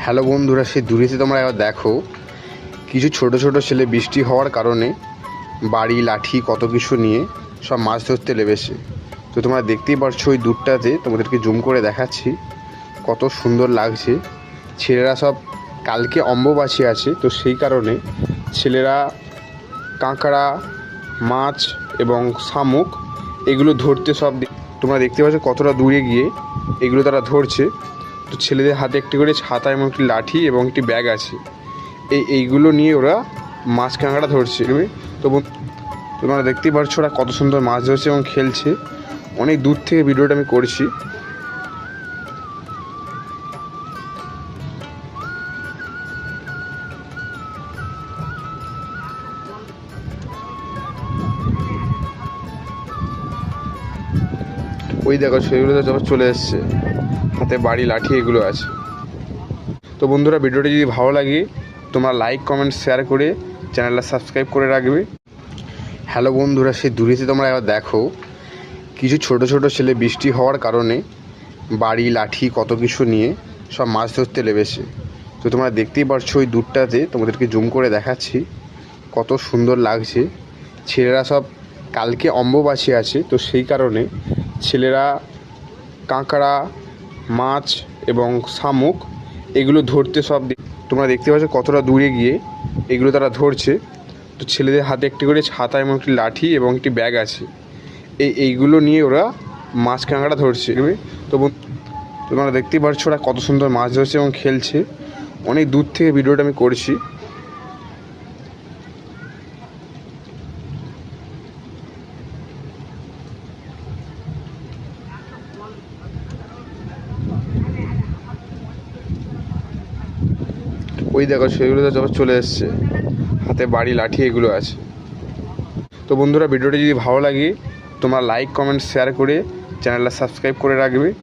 Hello বন্ধুরা, সেই দূরেতে তোমরা এবার দেখো কিছু ছোট ছোট ছেলে বৃষ্টি হওয়ার কারণে বাড়ি লাঠি কত কিছু নিয়ে সব মাছ ধরতে লেগেছে। তো তোমরা দেখতেই পারছো ওই দূরটাতে, তোমাদেরকে জুম করে দেখাচ্ছি কত সুন্দর লাগছে। ছেলেরা সব কালকে অম্বুবাচী আছে, তো সেই কারণে ছেলেরা কাঁকড়া, মাছ এবং শামুক এগুলো ধরতে সব তোমরা দেখতে পাচ্ছ কতটা দূরে গিয়ে এগুলো তারা ধরছে। তো ছেলেদের হাতে একটি করে ছাতা এবং একটি লাঠি এবং একটি ব্যাগ আছে, এইগুলো নিয়ে ওরা মাছ কাঁকড়া ধরছে। তো তোমরা দেখতেই পাচ্ছ ওরা কত সুন্দর মাছ ধরছে এবং খেলছে। অনেক দূর থেকে ভিডিওটা আমি করছি। ওই দেখো সেগুলো তো যখন চলে এসছে, হাতে বাড়ি লাঠি এগুলো আছে। তো বন্ধুরা, ভিডিওটি যদি ভালো লাগে তোমরা লাইক কমেন্ট শেয়ার করে চ্যানেলটা সাবস্ক্রাইব করে রাখবে। হ্যালো বন্ধুরা, সেই দূরেতে তোমরা এবার দেখো কিছু ছোট ছোট ছেলে বৃষ্টি হওয়ার কারণে বাড়ি লাঠি কত কিছু নিয়ে সব মাছ ধরতে লেগেছে। তো তোমরা দেখতেই পারছো ওই দূরটাতে, তোমাদেরকে জুম করে দেখাচ্ছি কত সুন্দর লাগছে। ছেলেরা সব কালকে অম্বুবাচী আছে, তো সেই কারণে ছেলেরা কাঁকড়া, মাছ এবং শামুক এগুলো ধরতে সব তোমরা দেখতে পাচ্ছ কতটা দূরে গিয়ে এগুলো তারা ধরছে। তো ছেলেদের হাতে একটি করে ছাতা এবং একটি লাঠি এবং একটি ব্যাগ আছে, এইগুলো নিয়ে ওরা মাছ কাঁকড়া ধরছে। তো তোমরা দেখতেই পাচ্ছ ওরা কত সুন্দর মাছ ধরছে এবং খেলছে। অনেক দূর থেকে ভিডিওটা আমি করছি। ওই দেখো সেগুলো তো যখন চলে এসছে, হাতে বাড়ি লাঠি এগুলো আছে। তো বন্ধুরা, ভিডিওটি যদি ভালো লাগে তোমরা লাইক কমেন্ট শেয়ার করে চ্যানেলটা সাবস্ক্রাইব করে রাখবে।